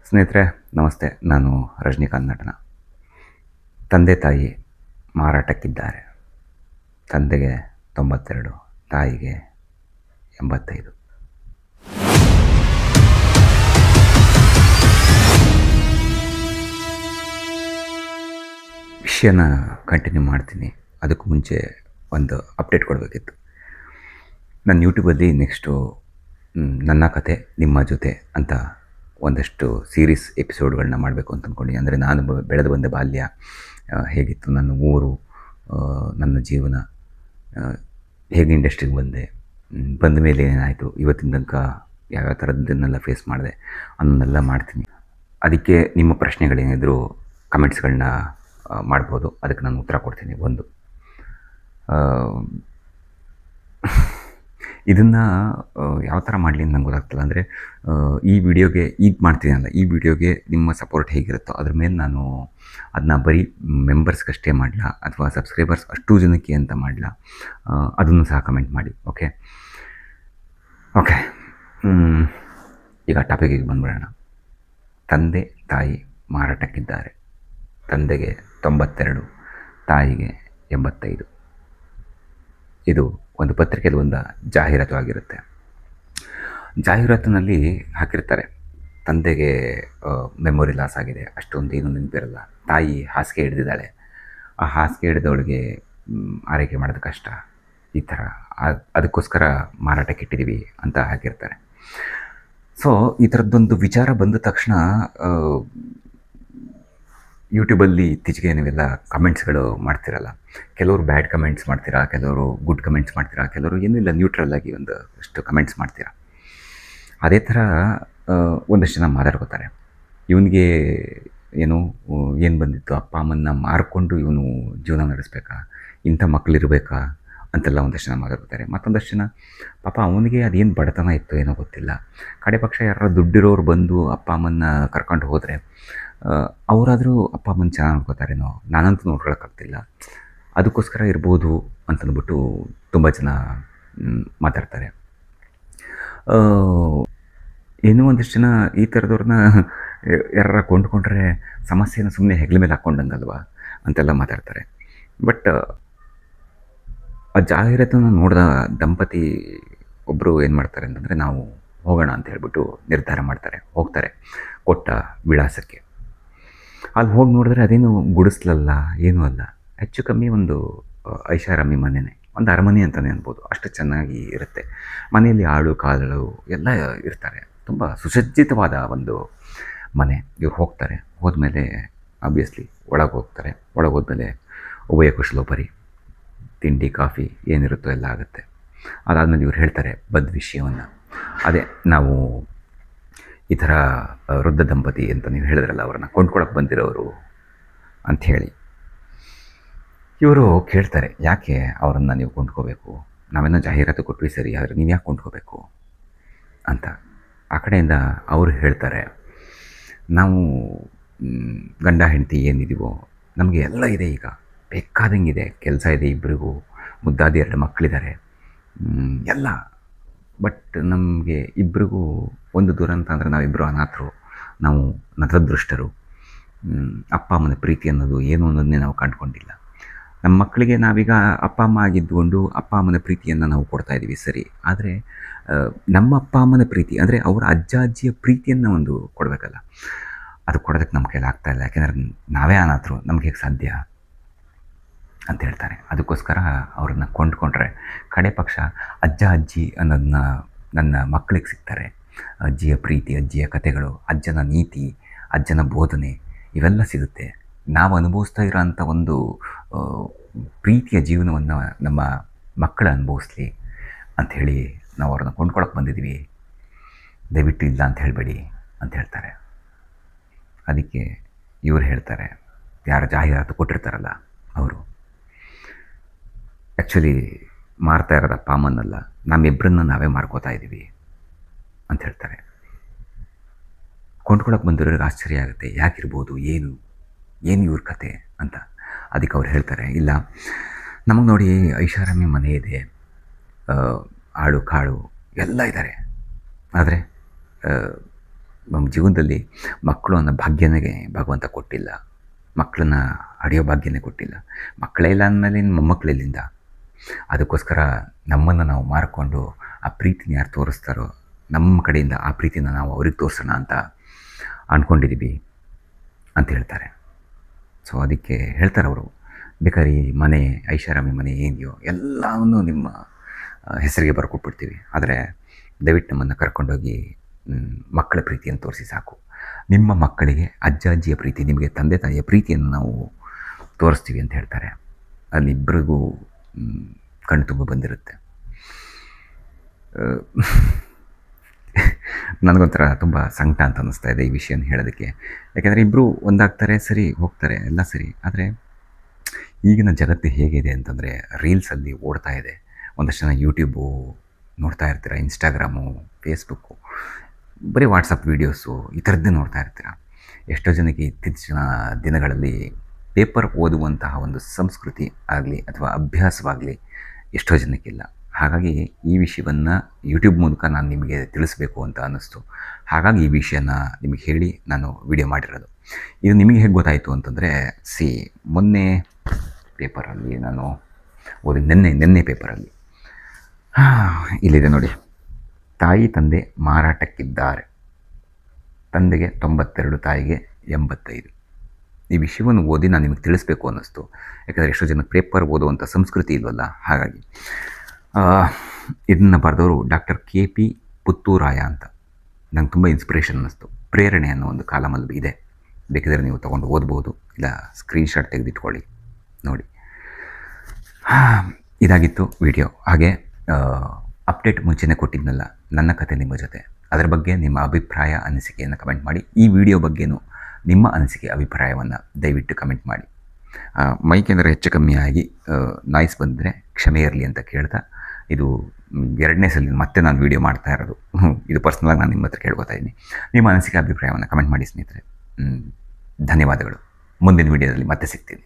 ಸ್ನೇಹಿತರೆ ನಮಸ್ತೆ. ನಾನು ರಜನಿಕಾಂತ್ ನಟನ. ತಂದೆ ತಾಯಿ ಮಾರಾಟಕ್ಕಿದ್ದಾರೆ. ತಂದೆಗೆ 92, ತಾಯಿಗೆ 85. ವಿಷಯನ ಕಂಟಿನ್ಯೂ ಮಾಡ್ತೀನಿ. ಅದಕ್ಕೂ ಮುಂಚೆ ಒಂದು ಅಪ್ಡೇಟ್ ಕೊಡಬೇಕಿತ್ತು. ನನ್ನ ಯೂಟ್ಯೂಬಲ್ಲಿ ನೆಕ್ಸ್ಟು ನನ್ನ ಕತೆ ನಿಮ್ಮ ಜೊತೆ ಅಂತ ಒಂದಷ್ಟು ಸೀರೀಸ್ ಎಪಿಸೋಡ್ಗಳನ್ನ ಮಾಡಬೇಕು ಅಂತ ಅಂದ್ಕೊಂಡು, ಅಂದರೆ ನಾನು ಬೆಳೆದು ಬಂದ ಬಾಲ್ಯ ಹೇಗಿತ್ತು, ನನ್ನ ಊರು, ನನ್ನ ಜೀವನ, ಹೇಗೆ ಇಂಡಸ್ಟ್ರಿಗೆ ಬಂದೆ, ಬಂದ ಮೇಲೆ ಏನಾಯಿತು, ಇವತ್ತಿನ ತನಕ ಯಾವ್ಯಾವ ಥರದ್ದನ್ನೆಲ್ಲ ಫೇಸ್ ಮಾಡಿದೆ ಅನ್ನೋನ್ನೆಲ್ಲ ಮಾಡ್ತೀನಿ. ಅದಕ್ಕೆ ನಿಮ್ಮ ಪ್ರಶ್ನೆಗಳೇನಿದ್ರು ಕಮೆಂಟ್ಸ್ಗಳನ್ನ ಮಾಡ್ಬೋದು. ಅದಕ್ಕೆ ನಾನು ಉತ್ತರ ಕೊಡ್ತೀನಿ. ಒಂದು ಇದನ್ನು ಯಾವ ಥರ ಮಾಡಲಿ ಅಂತ ನಂಗೆ ಗೊತ್ತಾಗ್ತಿಲ್ಲ. ಅಂದರೆ ಈ ವಿಡಿಯೋಗೆ ಈಗ ಮಾಡ್ತೀನಲ್ಲ, ಈ ವಿಡಿಯೋಗೆ ನಿಮ್ಮ ಸಪೋರ್ಟ್ ಹೇಗಿರುತ್ತೋ ಅದ್ರ ಮೇಲೆ ನಾನು ಅದನ್ನ ಬರೀ ಮೆಂಬರ್ಸ್ಗಷ್ಟೇ ಮಾಡಲಾ ಅಥವಾ ಸಬ್ಸ್ಕ್ರೈಬರ್ಸ್ ಅಷ್ಟು ಜನಕ್ಕೆ ಅಂತ ಮಾಡಲಾ, ಅದನ್ನು ಸಹ ಕಮೆಂಟ್ ಮಾಡಿ. ಓಕೆ, ಈಗ ಟಾಪಿಕಿಗೆ ಬಂದ್ಬಿಡೋಣ. ತಂದೆ ತಾಯಿ ಮಾರಾಟಕ್ಕಿದ್ದಾರೆ. ತಂದೆಗೆ 92, ತಾಯಿಗೆ 85. ಇದು ಒಂದು ಪತ್ರಿಕೆಯಲ್ಲಿ ಒಂದು ಜಾಹೀರಾತು ಆಗಿರುತ್ತೆ. ಜಾಹೀರಾತಿನಲ್ಲಿ ಹಾಕಿರ್ತಾರೆ, ತಂದೆಗೆ ಮೆಮೊರಿ ಲಾಸ್ ಆಗಿದೆ, ಅಷ್ಟೊಂದು ಏನೂ ನೆನಪಿರಲ್ಲ. ತಾಯಿ ಹಾಸಿಗೆ ಹಿಡಿದಿದ್ದಾಳೆ, ಆ ಹಾಸಿಗೆ ಹಿಡಿದವಳಿಗೆ ಆರೈಕೆ ಮಾಡೋದು ಕಷ್ಟ, ಈ ಥರ ಅದಕ್ಕೋಸ್ಕರ ಮಾರಾಟಕ್ಕೆ ಇಟ್ಟಿದ್ದೀವಿ ಅಂತ ಹಾಕಿರ್ತಾರೆ. ಸೊ ಈ ಥರದ್ದೊಂದು ವಿಚಾರ ಬಂದ ತಕ್ಷಣ ಯೂಟ್ಯೂಬಲ್ಲಿ ಇತ್ತೀಚೆಗೆ ನೀವೆಲ್ಲ ಕಮೆಂಟ್ಸ್ಗಳು ಮಾಡ್ತಿರಲ್ಲ. ಕೆಲವರು ಬ್ಯಾಡ್ ಕಮೆಂಟ್ಸ್ ಮಾಡ್ತೀರಾ, ಕೆಲವರು ಗುಡ್ ಕಮೆಂಟ್ಸ್ ಮಾಡ್ತೀರಾ, ಕೆಲವರು ಏನೂ ಇಲ್ಲ ನ್ಯೂಟ್ರಲ್ ಆಗಿ ಒಂದಷ್ಟು ಕಮೆಂಟ್ಸ್ ಮಾಡ್ತೀರಾ. ಅದೇ ಥರ ಒಂದಷ್ಟು ಜನ ಮಾತಾಡ್ಕೋತಾರೆ, ಇವನಿಗೆ ಏನು ಬಂದಿತ್ತು, ಅಪ್ಪ ಅಮ್ಮನ್ನ ಮಾರಿಕೊಂಡು ಇವನು ಜೀವನ ನಡೆಸಬೇಕಾ, ಇಂಥ ಮಕ್ಕಳಿರಬೇಕಾ ಅಂತೆಲ್ಲ ಒಂದಷ್ಟು ಜನ ಮಾತಾಡ್ಕೋತಾರೆ. ಮತ್ತೊಂದಷ್ಟು ಜನ ಪಾಪ ಅವನಿಗೆ ಅದೇನು ಬಡತನ ಇತ್ತು ಏನೋ ಗೊತ್ತಿಲ್ಲ, ಕಡೆ ಪಕ್ಷ ಯಾರು ದುಡ್ಡಿರೋರು ಬಂದು ಅಪ್ಪ ಅಮ್ಮನ್ನ ಕರ್ಕೊಂಡು ಹೋದರೆ ಅವರಾದರೂ ಅಪ್ಪ ಅಮ್ಮನ ಚೆನ್ನಾಗಿ ನೋಡ್ಕೋತಾರೇನೋ, ನಾನಂತೂ ನೋಡ್ಕೊಳಕ್ಕಾಗ್ತಿಲ್ಲ, ಅದಕ್ಕೋಸ್ಕರ ಇರ್ಬೋದು ಅಂತಂದ್ಬಿಟ್ಟು ತುಂಬ ಜನ ಮಾತಾಡ್ತಾರೆ. ಏನೋ ಒಂದಿಷ್ಟು ಜನ ಈ ಥರದವ್ರನ್ನ ಯಾರ ಕೊಂಡ್ಕೊಂಡ್ರೆ ಸಮಸ್ಯೆನ ಸುಮ್ಮನೆ ಹೆಗ್ಲ ಮೇಲೆ ಹಾಕ್ಕೊಂಡಂಗಲ್ವಾ ಅಂತೆಲ್ಲ ಮಾತಾಡ್ತಾರೆ. ಬಟ್ ಆ ಜಾಹೀರಾತನ್ನು ನೋಡಿದ ದಂಪತಿ ಒಬ್ಬರು ಏನು ಮಾಡ್ತಾರೆ ಅಂತಂದರೆ, ನಾವು ಹೋಗೋಣ ಅಂತ ಹೇಳ್ಬಿಟ್ಟು ನಿರ್ಧಾರ ಮಾಡ್ತಾರೆ. ಹೋಗ್ತಾರೆ ಕೊಟ್ಟ ವಿಳಾಸಕ್ಕೆ. ಅಲ್ಲಿ ಹೋಗಿ ನೋಡಿದ್ರೆ ಅದೇನು ಗುಡಿಸ್ಲಲ್ಲ, ಏನೂ ಅಲ್ಲ, ಹೆಚ್ಚು ಕಮ್ಮಿ ಒಂದು ಐಷಾರಾಮಿ ಮನೆಯೇ, ಒಂದು ಅರಮನೆ ಅಂತಲೇ ಅನ್ಬೋದು, ಅಷ್ಟು ಚೆನ್ನಾಗಿ ಇರುತ್ತೆ. ಮನೆಯಲ್ಲಿ ಆಳು ಕಾಳು ಎಲ್ಲ ಇರ್ತಾರೆ, ತುಂಬ ಸುಸಜ್ಜಿತವಾದ ಒಂದು ಮನೆ. ಇವ್ರು ಹೋಗ್ತಾರೆ, ಹೋದ್ಮೇಲೆ ಆಬ್ವಿಯಸ್ಲಿ ಒಳಗೆ ಹೋಗ್ತಾರೆ. ಒಳಗೆ ಹೋದ್ಮೇಲೆ ಉಭಯ ಕುಶಲೋಪರಿ, ತಿಂಡಿ ಕಾಫಿ ಏನಿರುತ್ತೋ ಎಲ್ಲ ಆಗುತ್ತೆ. ಅದಾದಮೇಲೆ ಇವ್ರು ಹೇಳ್ತಾರೆ ಬಂದ ವಿಷಯವನ್ನು. ಅದೇ ನಾವು ಈ ಥರ ವೃದ್ಧ ದಂಪತಿ ಅಂತ ನೀವು ಹೇಳಿದ್ರಲ್ಲ, ಅವ್ರನ್ನ ಕೊಂಡ್ಕೊಳಕ್ಕೆ ಬಂದಿರೋರು ಅಂಥೇಳಿ. ಇವರು ಕೇಳ್ತಾರೆ, ಯಾಕೆ ಅವರನ್ನು ನೀವು ಕೊಂಡ್ಕೋಬೇಕು, ನಾವೇನೋ ಜಾಹೀರಾತು ಕೊಟ್ವಿ ಸರಿ, ಆದರೆ ನೀವು ಯಾಕೆ ಕೊಂಡ್ಕೋಬೇಕು ಅಂತ. ಆ ಕಡೆಯಿಂದ ಅವರು ಹೇಳ್ತಾರೆ, ನಾವು ಗಂಡ ಹೆಂಡತಿ ಏನಿದ್ದೀವೋ ನಮಗೆ ಎಲ್ಲ ಇದೆ, ಈಗ ಬೇಕಾದಂಗಿದೆ, ಕೆಲಸ ಇದೆ, ಇಬ್ಬರಿಗೂ ಮುದ್ದಾದಿ 2 ಮಕ್ಕಳಿದ್ದಾರೆ, ಎಲ್ಲ. ಬಟ್ ನಮಗೆ ಇಬ್ಬರಿಗೂ ಒಂದು ದುರಂತ ಅಂದರೆ ನಾವಿಬ್ಬರು ಅನಾಥರು, ನಾವು ನತದೃಷ್ಟರು. ಅಪ್ಪ ಅಮ್ಮನ ಪ್ರೀತಿ ಅನ್ನೋದು ಏನು ಅನ್ನೋದನ್ನೇ ನಾವು ಕಂಡುಕೊಂಡಿಲ್ಲ. ನಮ್ಮ ಮಕ್ಕಳಿಗೆ ನಾವೀಗ ಅಪ್ಪ ಅಮ್ಮ ಆಗಿದ್ದುಕೊಂಡು ಅಪ್ಪ ಅಮ್ಮನ ಪ್ರೀತಿಯನ್ನು ನಾವು ಕೊಡ್ತಾಯಿದ್ದೀವಿ ಸರಿ, ಆದರೆ ನಮ್ಮ ಅಪ್ಪ ಅಮ್ಮನ ಪ್ರೀತಿ ಅಂದರೆ ಅವರ ಅಜ್ಜ ಅಜ್ಜಿಯ ಪ್ರೀತಿಯನ್ನು ಒಂದು ಕೊಡಬೇಕಲ್ಲ, ಅದು ಕೊಡೋದಕ್ಕೆ ನಮ್ಮ ಕೈಲಿ ಆಗ್ತಾಯಿಲ್ಲ. ಯಾಕೆಂದರೆ ನಾವೇ ಅನಾಥರು, ನಮ್ಗೆ ಹೇಗೆ ಸಾಧ್ಯ ಅಂತ ಹೇಳ್ತಾರೆ. ಅದಕ್ಕೋಸ್ಕರ ಅವ್ರನ್ನ ಕೊಂಡ್ಕೊಂಡ್ರೆ ಕಡೆ ಪಕ್ಷ ಅಜ್ಜ ಅಜ್ಜಿ ಅನ್ನೋದನ್ನ ನನ್ನ ಮಕ್ಕಳಿಗೆ ಸಿಗ್ತಾರೆ. ಅಜ್ಜಿಯ ಪ್ರೀತಿ, ಅಜ್ಜಿಯ ಕಥೆಗಳು, ಅಜ್ಜನ ನೀತಿ, ಅಜ್ಜನ ಬೋಧನೆ ಇವೆಲ್ಲ ಸಿಗುತ್ತೆ. ನಾವು ಅನುಭವಿಸ್ತಾ ಇರೋಂಥ ಒಂದು ಪ್ರೀತಿಯ ಜೀವನವನ್ನು ನಮ್ಮ ಮಕ್ಕಳು ಅನುಭವಿಸ್ಲಿ ಅಂಥೇಳಿ ನಾವು ಅವ್ರನ್ನ ಕೊಂಡ್ಕೊಳಕ್ಕೆ ಬಂದಿದ್ದೀವಿ, ದಯವಿಟ್ಟು ಇಲ್ಲ ಅಂತ ಹೇಳಬೇಡಿ ಅಂತ ಹೇಳ್ತಾರೆ. ಅದಕ್ಕೆ ಇವರು ಹೇಳ್ತಾರೆ, ಯಾರು ಜಾಹೀರಾತು ಕೊಟ್ಟಿರ್ತಾರಲ್ಲ ಅವರು, ಆ್ಯಕ್ಚುಲಿ ಮಾರ್ತಾ ಇರೋದು ಅಪ್ಪ ಅಮ್ಮನಲ್ಲ, ನಮ್ಮಿಬ್ಬರನ್ನ ನಾವೇ ಮಾರ್ಕೋತಾ ಇದ್ದೀವಿ ಅಂತ ಹೇಳ್ತಾರೆ. ಕೊಂಡ್ಕೊಳಕ್ಕೆ ಬಂದಿರೋರಿಗೆ ಆಶ್ಚರ್ಯ ಆಗುತ್ತೆ, ಯಾಕಿರ್ಬೋದು, ಏನು ಇವ್ರ ಕತೆ ಅಂತ. ಅದಕ್ಕೆ ಅವ್ರು ಹೇಳ್ತಾರೆ, ಇಲ್ಲ ನಮಗೆ ನೋಡಿ ಐಷಾರಾಮಿ ಮನೆ ಇದೆ, ಆಳು ಕಾಳು ಎಲ್ಲ ಇದ್ದಾರೆ, ಆದರೆ ನಮ್ಮ ಜೀವನದಲ್ಲಿ ಮಕ್ಕಳು ಅನ್ನೋ ಭಾಗ್ಯನೇ ಭಗವಂತ ಕೊಟ್ಟಿಲ್ಲ. ಮಕ್ಕಳನ್ನ ಹಡೆಯೋ ಭಾಗ್ಯನೇ ಕೊಟ್ಟಿಲ್ಲ. ಮಕ್ಕಳೇ ಇಲ್ಲ ಅಂದಮೇಲೆ ಇನ್ನು ಮೊಮ್ಮಕ್ಕಳೆಲ್ಲಿಂದ? ಅದಕ್ಕೋಸ್ಕರ ನಮ್ಮನ್ನು ನಾವು ಮಾರ್ಕೊಂಡು ಆ ಪ್ರೀತಿನ ಯಾರು ತೋರಿಸ್ತಾರೋ ನಮ್ಮ ಕಡೆಯಿಂದ ಆ ಪ್ರೀತಿನ ನಾವು ಅವ್ರಿಗೆ ತೋರಿಸೋಣ ಅಂತ ಅಂದ್ಕೊಂಡಿದ್ದೀವಿ ಅಂತ ಹೇಳ್ತಾರೆ. ಸೊ ಅದಕ್ಕೆ ಹೇಳ್ತಾರೆ ಅವರು, ಬೇಕಾದ್ರೆ ಈ ಮನೆ, ಐಷಾರಾಮಿ ಮನೆ ಏನಿದೆಯೋ ಎಲ್ಲವನ್ನೂ ನಿಮ್ಮ ಹೆಸರಿಗೆ ಬರ್ಕೊಟ್ಬಿಡ್ತೀವಿ, ಆದರೆ ದಯವಿಟ್ಟು ನಮ್ಮನ್ನು ಕರ್ಕೊಂಡೋಗಿ ಮಕ್ಕಳ ಪ್ರೀತಿಯನ್ನು ತೋರಿಸಿ ಸಾಕು. ನಿಮ್ಮ ಮಕ್ಕಳಿಗೆ ಅಜ್ಜ ಅಜ್ಜಿಯ ಪ್ರೀತಿ, ನಿಮಗೆ ತಂದೆ ತಾಯಿಯ ಪ್ರೀತಿಯನ್ನು ನಾವು ತೋರಿಸ್ತೀವಿ ಅಂತ ಹೇಳ್ತಾರೆ. ಅಲ್ಲಿಬ್ಬರಿಗೂ ಕಣ್ಣು ತುಂಬ ಬಂದಿರುತ್ತೆ. ನನಗೊಂಥರ ತುಂಬ ಸಂಕಟ ಅಂತ ಅನ್ನಿಸ್ತಾ ಇದೆ ಈ ವಿಷಯನ ಹೇಳೋದಕ್ಕೆ. ಯಾಕೆಂದರೆ ಇಬ್ಬರು ಒಂದಾಗ್ತಾರೆ, ಸರಿ ಹೋಗ್ತಾರೆ, ಎಲ್ಲ ಸರಿ. ಆದರೆ ಈಗಿನ ಜಗತ್ತು ಹೇಗಿದೆ ಅಂತಂದರೆ ರೀಲ್ಸಲ್ಲಿ ಓಡ್ತಾ ಇದೆ. ಒಂದಷ್ಟು ಜನ ಯೂಟ್ಯೂಬು ನೋಡ್ತಾ ಇರ್ತೀರ, ಇನ್ಸ್ಟಾಗ್ರಾಮು, ಫೇಸ್ಬುಕ್ಕು, ಬರೀ ವಾಟ್ಸಪ್ ವೀಡಿಯೋಸು ಈ ಥರದ್ದೇ ನೋಡ್ತಾ ಇರ್ತೀರ. ಎಷ್ಟೋ ಜನಕ್ಕೆ ಇತ್ತೀಚಿನ ದಿನಗಳಲ್ಲಿ ಪೇಪರ್ ಓದುವಂತಹ ಒಂದು ಸಂಸ್ಕೃತಿ ಆಗಲಿ ಅಥವಾ ಅಭ್ಯಾಸವಾಗಲಿ ಎಷ್ಟೋ ಜನಕ್ಕಿಲ್ಲ. ಹಾಗಾಗಿ ಈ ವಿಷಯವನ್ನು ಯೂಟ್ಯೂಬ್ ಮೂಲಕ ನಾನು ನಿಮಗೆ ತಿಳಿಸ್ಬೇಕು ಅಂತ ಅನ್ನಿಸ್ತು. ಹಾಗಾಗಿ ಈ ವಿಷಯನ ನಿಮಗೆ ಹೇಳಿ ನಾನು ವಿಡಿಯೋ ಮಾಡಿರೋದು. ಇದು ನಿಮಗೆ ಹೇಗೆ ಗೊತ್ತಾಯಿತು ಅಂತಂದರೆ, ಮೊನ್ನೆ ಪೇಪರಲ್ಲಿ ನಾನು ಓದಿ, ನಿನ್ನೆ ಪೇಪರಲ್ಲಿ ಇಲ್ಲಿದೆ ನೋಡಿ, ತಾಯಿ ತಂದೆ ಮಾರಾಟಕ್ಕಿದ್ದಾರೆ, ತಂದೆಗೆ 92, ತಾಯಿಗೆ 85. ಈ ವಿಷಯವನ್ನು ಓದಿ ನಾನು ನಿಮಗೆ ತಿಳಿಸ್ಬೇಕು ಅನ್ನಿಸ್ತು. ಯಾಕಂದರೆ ಎಷ್ಟೋ ಜನಕ್ಕೆ ಪೇಪರ್ ಓದುವಂಥ ಸಂಸ್ಕೃತಿ ಇಲ್ವಲ್ಲ, ಹಾಗಾಗಿ. ಇದನ್ನು ಬರೆದವರು ಡಾಕ್ಟರ್ KP ಪುತ್ತೂರಾಯ ಅಂತ. ನಂಗೆ ತುಂಬ ಇನ್ಸ್ಪಿರೇಷನ್ ಅನ್ನಿಸ್ತು. ಪ್ರೇರಣೆ ಅನ್ನೋ ಒಂದು ಕಾಲಮಲ್ಲಿ ಇದೆ, ಬೇಕಿದ್ರೆ ನೀವು ತೊಗೊಂಡು ಓದ್ಬೋದು, ಇಲ್ಲ ಸ್ಕ್ರೀನ್ಶಾಟ್ ತೆಗೆದಿಟ್ಕೊಳ್ಳಿ ನೋಡಿ. ಇದಾಗಿತ್ತು ವಿಡಿಯೋ. ಹಾಗೆ ಅಪ್ಡೇಟ್ ಮುಂಚೆನೇ ಕೊಟ್ಟಿದ್ನಲ್ಲ, ನನ್ನ ಕತೆ ನಿಮ್ಮ ಜೊತೆ, ಅದರ ಬಗ್ಗೆ ನಿಮ್ಮ ಅಭಿಪ್ರಾಯ ಅನಿಸಿಕೆಯನ್ನು ಕಮೆಂಟ್ ಮಾಡಿ. ಈ ವಿಡಿಯೋ ಬಗ್ಗೆನೂ ನಿಮ್ಮ ಅನಿಸಿಕೆ ಅಭಿಪ್ರಾಯವನ್ನು ದಯವಿಟ್ಟು ಕಮೆಂಟ್ ಮಾಡಿ. ಮೈಕೇಂದ್ರೆ ಹೆಚ್ಚು ಕಮ್ಮಿ ಆಗಿ ನಾಯ್ಸ್ ಬಂದರೆ ಕ್ಷಮೆ ಇರಲಿ ಅಂತ ಕೇಳ್ತಾ, ಇದು 2ನೇ ಸಲ ಮತ್ತೆ ನಾನು ವೀಡಿಯೋ ಮಾಡ್ತಾ ಇರೋದು. ಇದು ಪರ್ಸ್ನಲಾಗಿ ನಾನು ನಿಮ್ಮ ಹತ್ರ ಕೇಳ್ಕೊತಾ ಇದ್ದೀನಿ. ನಿಮ್ಮ ಅನಿಸಿಕೆ ಅಭಿಪ್ರಾಯವನ್ನು ಕಮೆಂಟ್ ಮಾಡಿ ಸ್ನೇಹಿತರೆ. ಧನ್ಯವಾದಗಳು. ಮುಂದಿನ ವೀಡಿಯೋದಲ್ಲಿ ಮತ್ತೆ ಸಿಗ್ತೀನಿ.